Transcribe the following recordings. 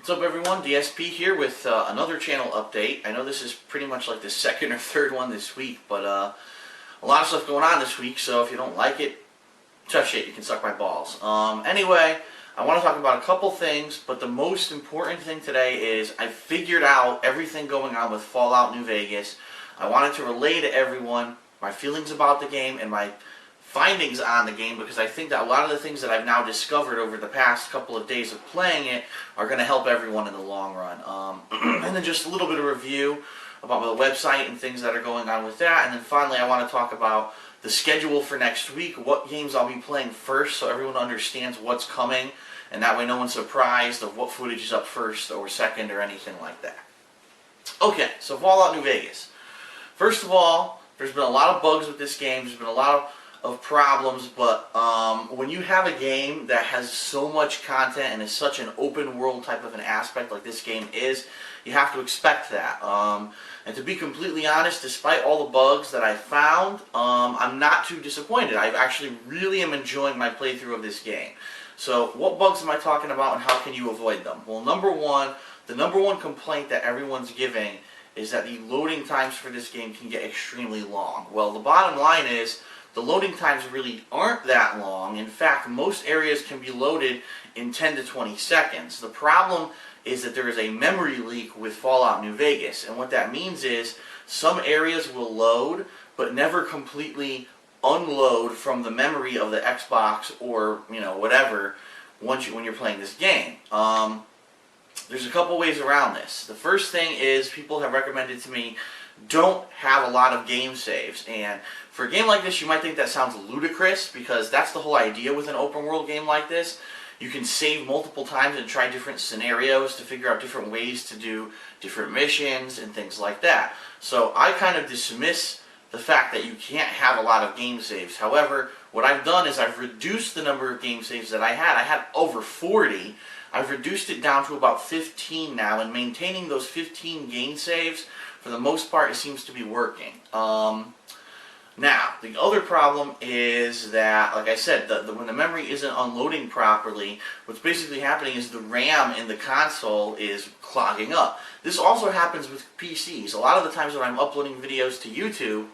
What's up everyone, DSP here with another channel update. I know this is pretty much like the second or third one this week, but a lot of stuff going on this week, so if you don't like it, tough shit, you can suck my balls. Anyway, I want to talk about a couple things, but the most important thing today is I figured out everything going on with Fallout New Vegas. I wanted to relay to everyone my feelings about the game and my findings on the game, because I think that a lot of the things that I've now discovered over the past couple of days of playing it are going to help everyone in the long run. And then just a little bit of review about the website and things that are going on with that. And then finally I want to talk about the schedule for next week, what games I'll be playing first so everyone understands what's coming, and that way no one's surprised of what footage is up first or second or anything like that. Okay, so Fallout New Vegas. First of all, there's been a lot of bugs with this game, there's been a lot of problems, but when you have a game that has so much content and is such an open world type of an aspect like this game is, you have to expect that. And to be completely honest, despite all the bugs that I found, I'm not too disappointed. I actually really am enjoying my playthrough of this game. So what bugs am I talking about and how can you avoid them? Well, the number one complaint that everyone's giving is that the loading times for this game can get extremely long. Well, the bottom line is, the loading times really aren't that long. In fact, most areas can be loaded in 10 to 20 seconds. The problem is that there is a memory leak with Fallout New Vegas, and what that means is some areas will load but never completely unload from the memory of the Xbox or whatever when you're playing this game. There's a couple ways around this. The first thing is people have recommended to me don't have a lot of game saves, and for a game like this you might think that sounds ludicrous, because that's the whole idea with an open world game like this. You can save multiple times and try different scenarios to figure out different ways to do different missions and things like that. So I kind of dismiss the fact that you can't have a lot of game saves. However, what I've done is I've reduced the number of game saves that I had. I had over 40. I've reduced it down to about 15 now, and maintaining those 15 game saves, for the most part, it seems to be working. Now, the other problem is that, like I said, when the memory isn't unloading properly, what's basically happening is the RAM in the console is clogging up. This also happens with PCs. A lot of the times when I'm uploading videos to YouTube,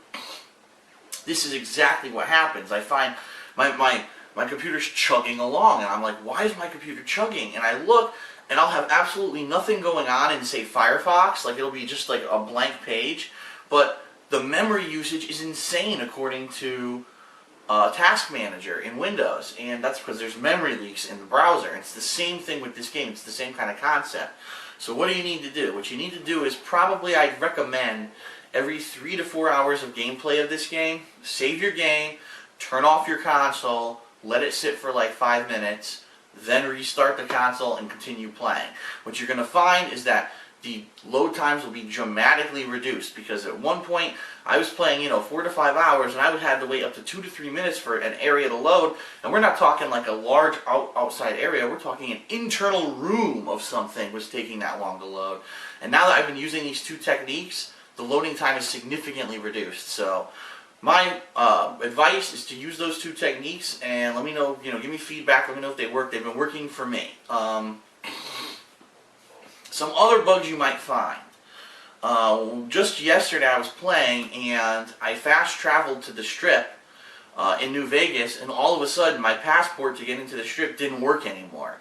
this is exactly what happens. I find my computer's chugging along, and I'm like, why is my computer chugging? And I look, and I'll have absolutely nothing going on in, say, Firefox. Like, it'll be just like a blank page, but the memory usage is insane according to Task Manager in Windows, and that's because there's memory leaks in the browser. It's the same thing with this game. It's the same kind of concept. So what do you need to do? What you need to do is probably, I'd recommend, every 3 to 4 hours of gameplay of this game, save your game, turn off your console, let it sit for like 5 minutes, then restart the console and continue playing. What you're going to find is that the load times will be dramatically reduced, because at one point I was playing 4 to 5 hours and I would have to wait up to 2 to 3 minutes for an area to load, and we're not talking like a large outside area, we're talking an internal room of something was taking that long to load. And now that I've been using these two techniques, the loading time is significantly reduced. So my advice is to use those two techniques, and let me know, give me feedback, let me know if they work. They've been working for me. Some other bugs you might find. Just yesterday I was playing, and I fast traveled to the Strip in New Vegas, and all of a sudden my passport to get into the Strip didn't work anymore.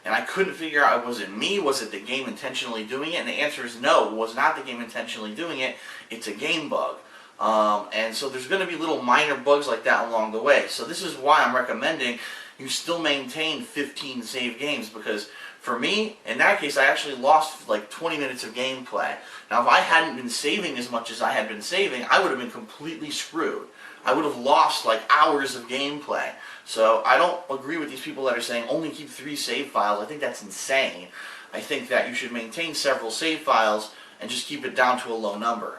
And I couldn't figure out, was it me, was it the game intentionally doing it? And the answer is no, it was not the game intentionally doing it, it's a game bug. And so there's going to be little minor bugs like that along the way. So this is why I'm recommending you still maintain 15 save games, because for me, in that case, I actually lost like 20 minutes of gameplay. Now, if I hadn't been saving as much as I had been saving, I would have been completely screwed. I would have lost like hours of gameplay. So I don't agree with these people that are saying only keep 3 save files. I think that's insane. I think that you should maintain several save files and just keep it down to a low number.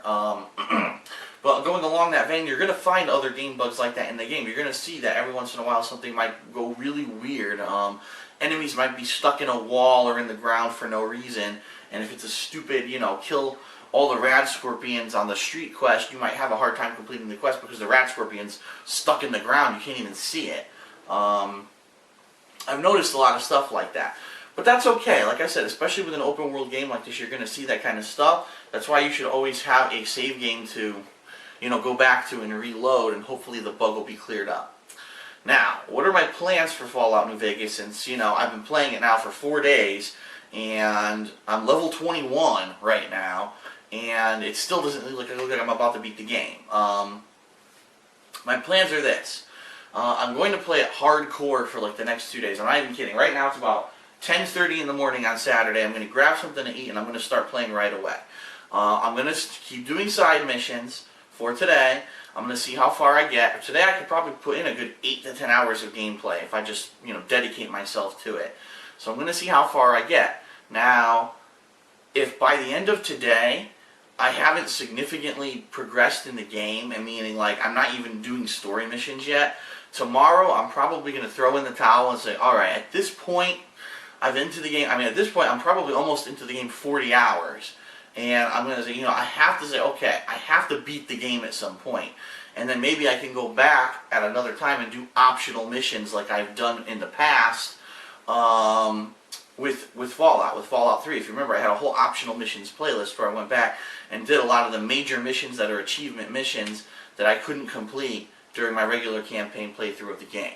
But going along that vein, you're going to find other game bugs like that in the game. You're going to see that every once in a while something might go really weird. Enemies might be stuck in a wall or in the ground for no reason, and if it's a stupid, kill all the rad scorpions on the street quest, you might have a hard time completing the quest because the rad scorpion's stuck in the ground, you can't even see it. I've noticed a lot of stuff like that. But that's okay. Like I said, especially with an open world game like this, you're going to see that kind of stuff. That's why you should always have a save game to, go back to and reload, and hopefully the bug will be cleared up. Now, what are my plans for Fallout New Vegas, since, I've been playing it now for 4 days, and I'm level 21 right now, and it still doesn't look like I'm about to beat the game. My plans are this. I'm going to play it hardcore for like the next 2 days. I'm not even kidding. Right now it's about 10:30 in the morning on Saturday. I'm going to grab something to eat, and I'm going to start playing right away. I'm going to keep doing side missions for today. I'm going to see how far I get. Today I could probably put in a good 8 to 10 hours of gameplay if I just, dedicate myself to it. So I'm going to see how far I get. Now, if by the end of today I haven't significantly progressed in the game, and meaning like I'm not even doing story missions yet, tomorrow I'm probably going to throw in the towel and say, alright, at this point I'm into the game. At this point I'm probably almost into the game 40 hours. And I'm going to say, I have to say, okay, I have to beat the game at some point. And then maybe I can go back at another time and do optional missions like I've done in the past with Fallout 3. If you remember, I had a whole optional missions playlist where I went back and did a lot of the major missions that are achievement missions that I couldn't complete during my regular campaign playthrough of the game.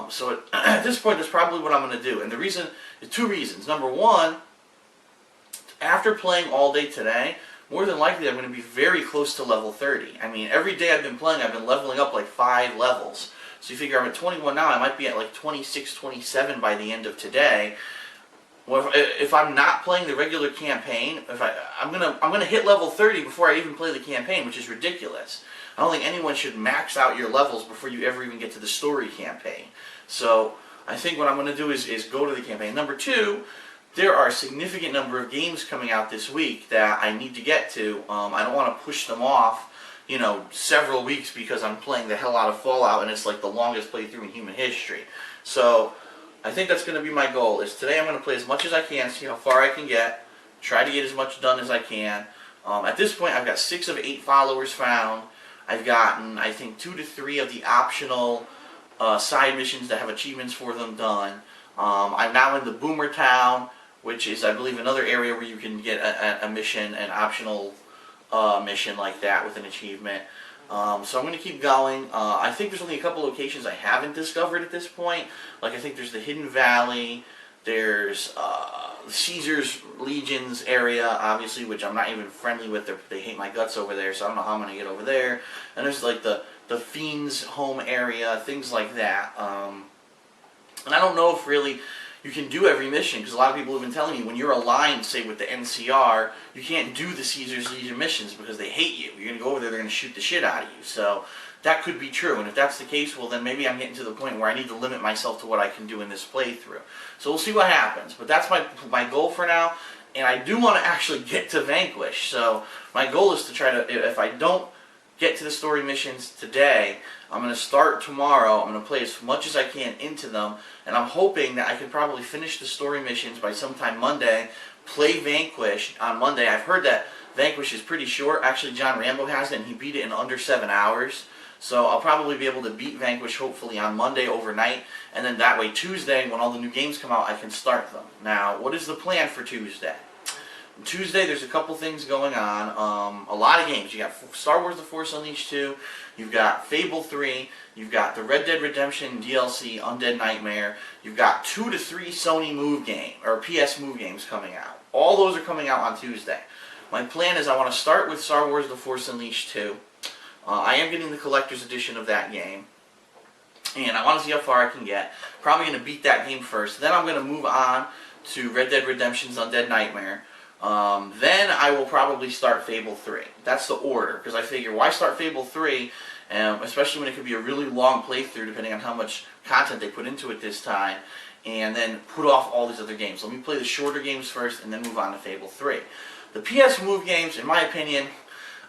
So at this point, that's probably what I'm going to do. And the reason is 2 reasons. Number one, after playing all day today, more than likely I'm going to be very close to level 30. Every day I've been playing, I've been leveling up like 5 levels. So you figure I'm at 21 now, I might be at like 26, 27 by the end of today. Well, if I'm not playing the regular campaign, I'm gonna hit level 30 before I even play the campaign, which is ridiculous. I don't think anyone should max out your levels before you ever even get to the story campaign. So I think what I'm going to do is go to the campaign. Number 2, there are a significant number of games coming out this week that I need to get to. I don't want to push them off, several weeks because I'm playing the hell out of Fallout and it's like the longest playthrough in human history. So I think that's going to be my goal. Is today I'm going to play as much as I can, see how far I can get, try to get as much done as I can. At this point, I've got 6 of 8 followers found. I've gotten, I think, 2 to 3 of the optional side missions that have achievements for them done. I'm now in the Boomer Town, which is, I believe, another area where you can get a mission, an optional mission like that with an achievement. So I'm going to keep going. I think there's only a couple locations I haven't discovered at this point. Like I think there's the Hidden Valley, there's the Caesar's Legions area, obviously, which I'm not even friendly with. They hate my guts over there, so I don't know how I'm going to get over there. And there's like the Fiend's home area, things like that. And I don't know if really you can do every mission, because a lot of people have been telling me when you're aligned, say, with the NCR, you can't do the Caesar's Legion missions because they hate you. You're going to go over there, they're going to shoot the shit out of you. So that could be true, and if that's the case, well then maybe I'm getting to the point where I need to limit myself to what I can do in this playthrough. So we'll see what happens, but that's my goal for now, and I do want to actually get to Vanquish. So my goal is to try to, if I don't get to the story missions today, I'm going to start tomorrow. I'm going to play as much as I can into them, and I'm hoping that I can probably finish the story missions by sometime Monday, play Vanquish on Monday. I've heard that Vanquish is pretty short. Actually, John Rambo has it, and he beat it in under 7 hours. So I'll probably be able to beat Vanquish hopefully on Monday overnight, and then that way Tuesday, when all the new games come out, I can start them. Now, what is the plan for Tuesday? Tuesday, there's a couple things going on. A lot of games. You got Star Wars The Force Unleashed 2, you've got Fable 3, you've got the Red Dead Redemption DLC, Undead Nightmare, you've got 2 to 3 Sony Move game, or PS Move games coming out. All those are coming out on Tuesday. My plan is I want to start with Star Wars The Force Unleashed 2. I am getting the collector's edition of that game, and I want to see how far I can get. Probably going to beat that game first. Then I'm going to move on to Red Dead Redemption's Undead Nightmare. Then I will probably start Fable 3. That's the order, because I figure, why start Fable 3, especially when it could be a really long playthrough, depending on how much content they put into it this time, and then put off all these other games. Let me play the shorter games first, and then move on to Fable 3. The PS Move games, in my opinion,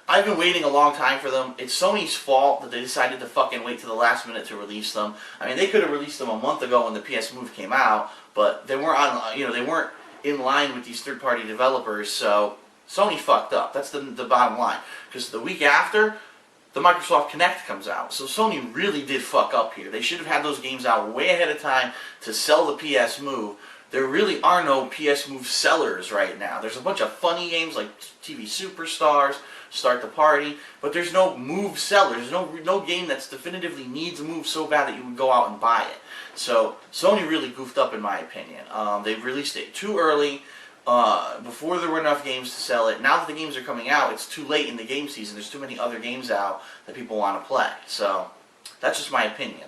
I've been waiting a long time for them. It's Sony's fault that they decided to fucking wait to the last minute to release them. I mean, they could have released them a month ago when the PS Move came out, but they weren't on, they weren't in line with these third-party developers, so Sony fucked up. That's the bottom line. Because the week after, the Microsoft Kinect comes out. So Sony really did fuck up here. They should have had those games out way ahead of time to sell the PS Move. there really are no PS Move sellers right now. There's a bunch of funny games like TV Superstars, Start the Party, but there's no Move sellers. There's no game that's definitively needs a Move so bad that you would go out and buy it. So Sony really goofed up in my opinion. They released it too early, before there were enough games to sell it. Now that the games are coming out, it's too late in the game season. There's too many other games out that people want to play. So that's just my opinion.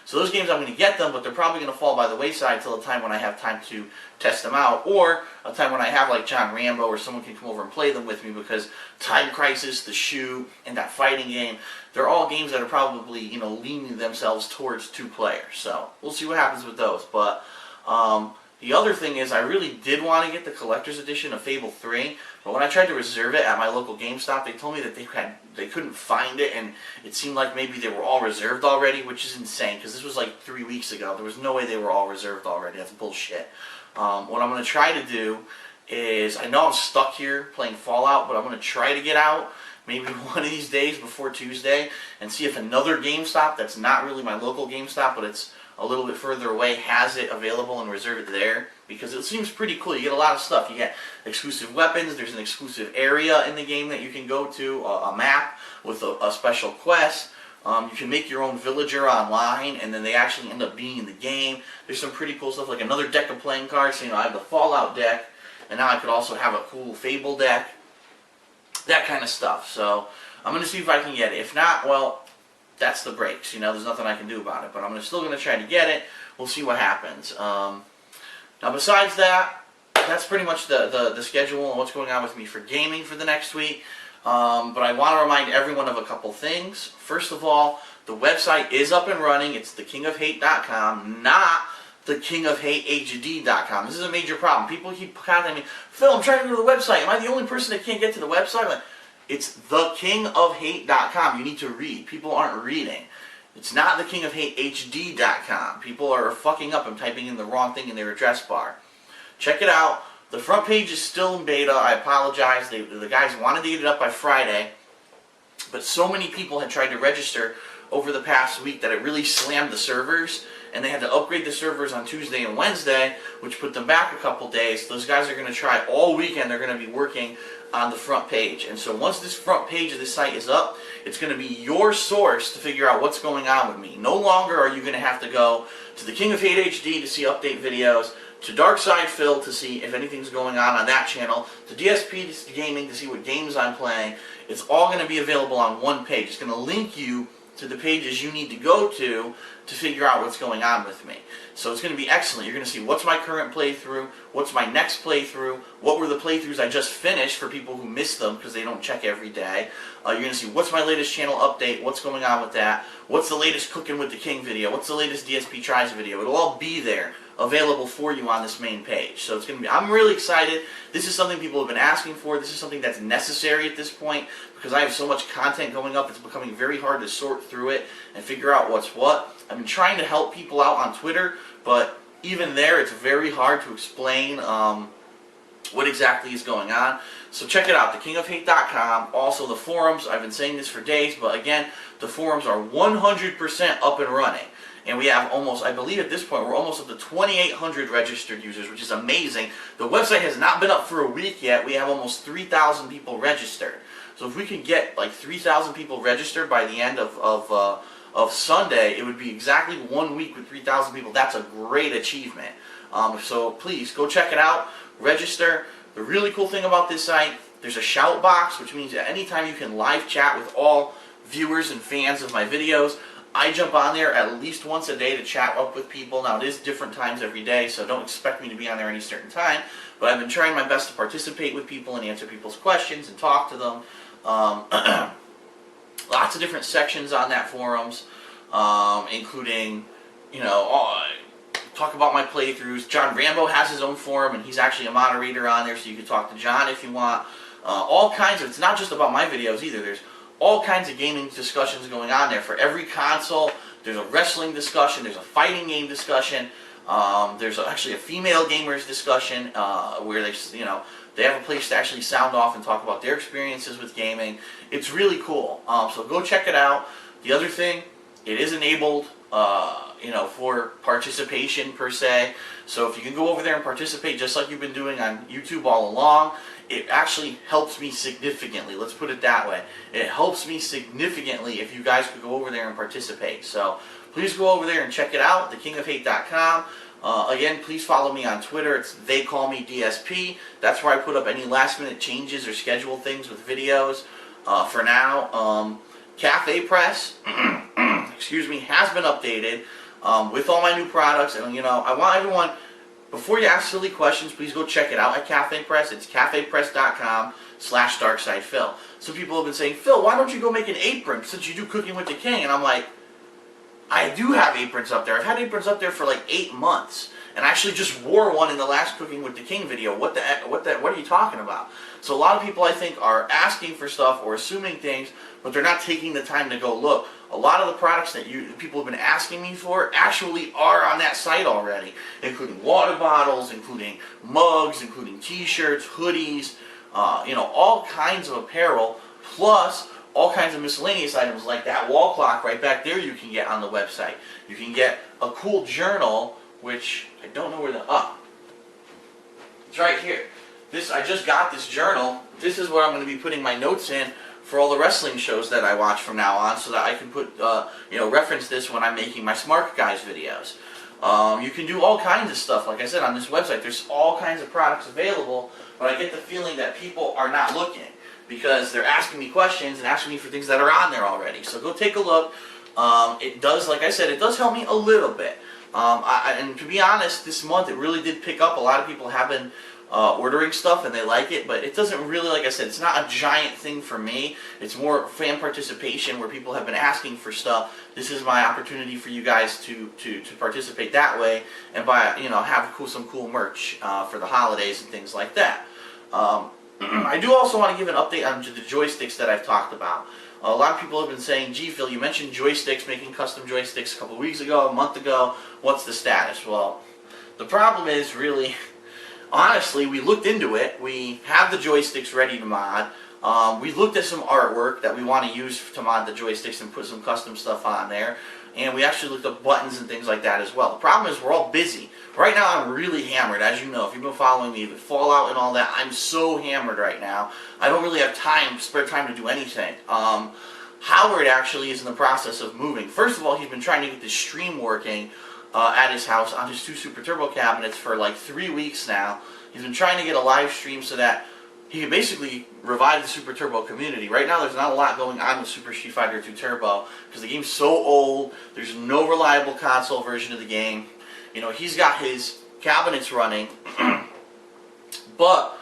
So those games I'm going to get them, but they're probably going to fall by the wayside until a time when I have time to test them out, or a time when I have like John Rambo or someone can come over and play them with me, because Time Crisis, The Shoe, and that fighting game, they're all games that are probably, you know, leaning themselves towards 2 players. So we'll see what happens with those. But the other thing is, I really did want to get the collector's edition of Fable 3, but when I tried to reserve it at my local GameStop, they told me that they couldn't find it, and it seemed like maybe they were all reserved already, which is insane, because this was like 3 weeks ago. There was no way they were all reserved already. That's bullshit. What I'm going to try to do is, I know I'm stuck here playing Fallout, but I'm going to try to get out maybe one of these days before Tuesday and see if another GameStop that's not really my local GameStop, but it's a little bit further away, has it available and reserve it there, because it seems pretty cool. You get a lot of stuff. You get exclusive weapons. There's an exclusive area in the game that you can go to, a map with a special quest. You can make your own villager online, and then they actually end up being in the game. There's some pretty cool stuff, like another deck of playing cards. So, you know, I have the Fallout deck, and now I could also have a cool Fable deck, that kind of stuff. So I'm going to see if I can get it. If not, well, that's the breaks. You know, there's nothing I can do about it. But I'm still going to try to get it. We'll see what happens. Now, besides that, that's pretty much the schedule and what's going on with me for gaming for the next week. But I want to remind everyone of a couple things. First of all, the website is up and running. It's TheKingOfHate.com, not TheKingOfHD.com. This is a major problem. People keep contacting me, Phil, I'm trying to go to the website. Am I the only person that can't get to the website? Like, it's TheKingOfHate.com. You need to read. People aren't reading. It's not TheKingOfHD.com. People are fucking up and typing in the wrong thing in their address bar. Check it out. The front page is still in beta. I apologize. The guys wanted to get it up by Friday, but so many people had tried to register over the past week that it really slammed the servers, and they had to upgrade the servers on Tuesday and Wednesday, which put them back a couple days. Those guys are going to try all weekend. They're going to be working on the front page. And so once this front page of the site is up, it's going to be your source to figure out what's going on with me. No longer are you going to have to go to the King of Hate HD to see update videos, to Darkside Phil to see if anything's going on that channel, to DSP Gaming to see what games I'm playing. It's all going to be available on one page. It's going to link you to the pages you need to go to figure out what's going on with me. So it's going to be excellent. You're going to see what's my current playthrough, what's my next playthrough, what were the playthroughs I just finished for people who missed them because they don't check every day. You're going to see what's my latest channel update, what's going on with that, what's the latest Cooking with the King video, what's the latest DSP Tries video. It'll all be there, available for you on this main page. So it's going to be, I'm really excited. This is something people have been asking for. This is something that's necessary at this point because I have so much content going up. It's becoming very hard to sort through it and figure out what's what. I've been trying to help people out on Twitter, but even there it's very hard to explain what exactly is going on. So check it out, thekingofhate.com. Also the forums, I've been saying this for days, but again, the forums are 100% up and running. And we have almost, I believe at this point, we're almost up to 2,800 registered users, which is amazing. The website has not been up for a week yet. We have almost 3,000 people registered. So if we could get like 3,000 people registered by the end of Sunday, it would be exactly 1 week with 3,000 people. That's a great achievement. So please, go check it out. Register. The really cool thing about this site, there's a shout box, which means at any time you can live chat with all viewers and fans of my videos. I jump on there at least once a day to chat up with people. Now, it is different times every day, so don't expect me to be on there any certain time. But I've been trying my best to participate with people and answer people's questions and talk to them. Lots of different sections on that forums, including, you know, talk about my playthroughs. John Rambo has his own forum, and he's actually a moderator on there, so you can talk to John if you want. All kinds of, it's not just about my videos either. There's all kinds of gaming discussions going on there. For every console, there's a wrestling discussion, there's a fighting game discussion, there's actually a female gamers discussion where they have a place to actually sound off and talk about their experiences with gaming. It's really cool. So go check it out. The other thing, it is enabled for participation per se. So if you can go over there and participate just like you've been doing on YouTube all along, it actually helps me significantly. Let's put it that way. It helps me significantly if you guys could go over there and participate. So please go over there and check it out, TheKingOfHD.com. Again, please follow me on Twitter. It's They Call Me DSP. That's where I put up any last minute changes or schedule things with videos. For now, Cafe Press, excuse me, has been updated with all my new products. And I want everyone, before you ask silly questions, please go check it out at Cafe Press. It's cafepress.com/DarkSidePhil. Some people have been saying, Phil, why don't you go make an apron since you do Cooking with the King? And I'm like, I do have aprons up there. I've had aprons up there for like 8 months, and I actually just wore one in the last Cooking with the King video. What are you talking about? So a lot of people, I think, are asking for stuff or assuming things, but they're not taking the time to go look. A lot of the products that people have been asking me for actually are on that site already, including water bottles, including mugs, including t-shirts, hoodies, all kinds of apparel, plus all kinds of miscellaneous items like that wall clock right back there you can get on the website. You can get a cool journal, which I don't know where it's right here. I just got this journal. This is where I'm going to be putting my notes in for all the wrestling shows that I watch from now on, so that I can put, reference this when I'm making my Smart Guys videos. You can do all kinds of stuff, like I said, on this website. There's all kinds of products available, but I get the feeling that people are not looking, because they're asking me questions and asking me for things that are on there already. So go take a look. It does, like I said, it does help me a little bit. And to be honest, this month it really did pick up. A lot of people have been ordering stuff and they like it, but it doesn't really, like I said, it's not a giant thing for me. It's more fan participation where people have been asking for stuff. This is my opportunity for you guys to participate that way and buy, have some cool merch for the holidays and things like that. I do also want to give an update on the joysticks that I've talked about. A lot of people have been saying, gee, Phil, you mentioned joysticks, making custom joysticks a couple weeks ago, a month ago. What's the status? Well, the problem is really, honestly, we looked into it. We have the joysticks ready to mod. We looked at some artwork that we want to use to mod the joysticks and put some custom stuff on there. And we actually looked up buttons and things like that as well. The problem is we're all busy. Right now I'm really hammered, as you know. If you've been following me with Fallout and all that, I'm so hammered right now. I don't really have spare time to do anything. Howard actually is in the process of moving. First of all, he's been trying to get this stream working at his house on his 2 Super Turbo cabinets for like 3 weeks now. He's been trying to get a live stream so that he can basically revive the Super Turbo community. Right now there's not a lot going on with Super Street Fighter 2 Turbo because the game's so old. There's no reliable console version of the game. He's got his cabinets running, but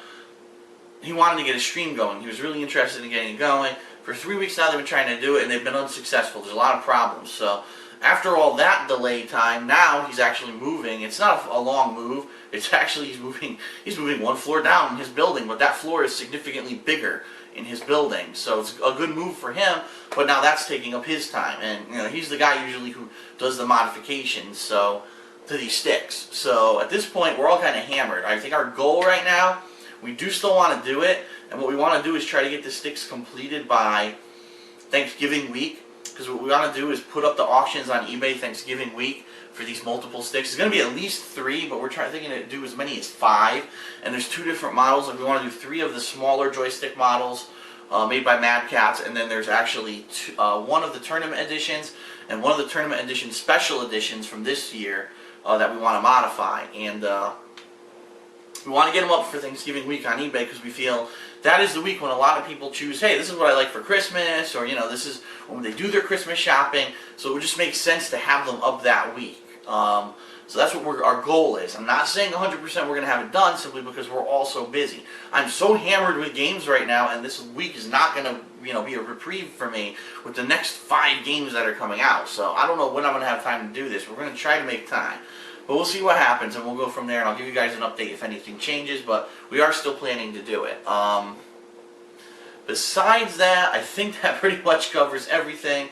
he wanted to get a stream going. He was really interested in getting it going. For 3 weeks now they've been trying to do it and they've been unsuccessful. There's a lot of problems. So after all that delay time, now he's actually moving. It's not a long move. It's actually he's moving 1 floor down in his building, but that floor is significantly bigger in his building. So it's a good move for him, but now that's taking up his time. And he's the guy usually who does the modifications to these sticks. So at this point we're all kind of hammered. I think our goal right now, we do still want to do it, and what we want to do is try to get the sticks completed by Thanksgiving week. Because what we want to do is put up the auctions on eBay Thanksgiving week for these multiple sticks. It's going to be at least 3, but we're thinking to do as many as 5. And there's 2 different models. Like we want to do 3 of the smaller joystick models made by Mad Cats, and then there's actually 1 of the tournament editions and 1 of the tournament edition special editions from this year that we want to modify. And we want to get them up for Thanksgiving week on eBay because we feel that is the week when a lot of people choose, hey, this is what I like for Christmas, or this is when they do their Christmas shopping. So it would just make sense to have them up that week. So that's what our goal is. I'm not saying 100% we're going to have it done simply because we're all so busy. I'm so hammered with games right now, and this week is not going to be a reprieve for me with the next 5 games that are coming out. So I don't know when I'm going to have time to do this. We're going to try to make time. But we'll see what happens, and we'll go from there, and I'll give you guys an update if anything changes, but we are still planning to do it. Besides that, I think that pretty much covers everything.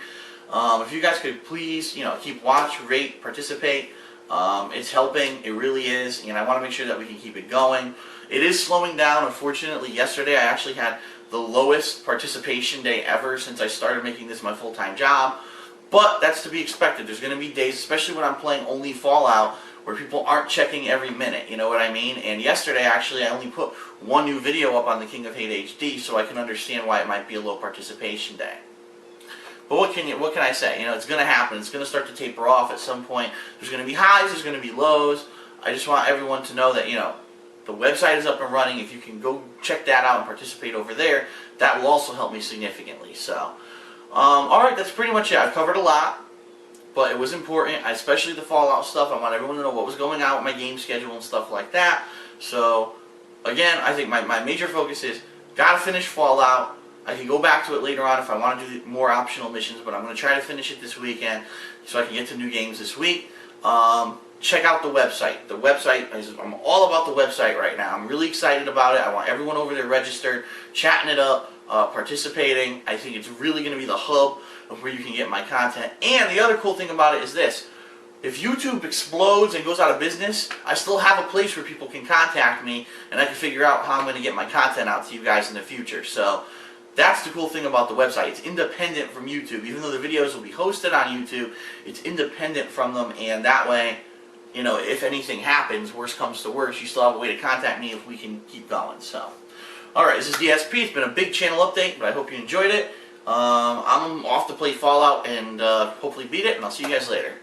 If you guys could please, keep watch, rate, participate. It's helping, it really is, and I want to make sure that we can keep it going. It is slowing down. Unfortunately, yesterday I actually had the lowest participation day ever since I started making this my full-time job. But that's to be expected. There's going to be days, especially when I'm playing only Fallout, where people aren't checking every minute, you know what I mean? And yesterday, actually, I only put one new video up on the TKOHD, so I can understand why it might be a low participation day. But what can I say? You know, it's going to happen. It's going to start to taper off at some point. There's going to be highs, there's going to be lows. I just want everyone to know that, you know, the website is up and running. If you can go check that out and participate over there, that will also help me significantly. So, alright, that's pretty much it. I've covered a lot, but it was important, especially the Fallout stuff. I want everyone to know what was going on with my game schedule and stuff like that. So, again, I think my major focus is, gotta finish Fallout. I can go back to it later on if I want to do more optional missions, but I'm going to try to finish it this weekend so I can get to new games this week. Check out the website. The website, I'm all about the website right now. I'm really excited about it. I want everyone over there registered, chatting it up, participating. I think it's really going to be the hub of where you can get my content. And the other cool thing about it is this. If YouTube explodes and goes out of business, I still have a place where people can contact me, and I can figure out how I'm going to get my content out to you guys in the future. So that's the cool thing about the website. It's independent from YouTube. Even though the videos will be hosted on YouTube, it's independent from them, and that way, you know, if anything happens, worst comes to worst, you still have a way to contact me if we can keep going. So, alright, this is DSP. It's been a big channel update, but I hope you enjoyed it. I'm off to play Fallout and hopefully beat it, and I'll see you guys later.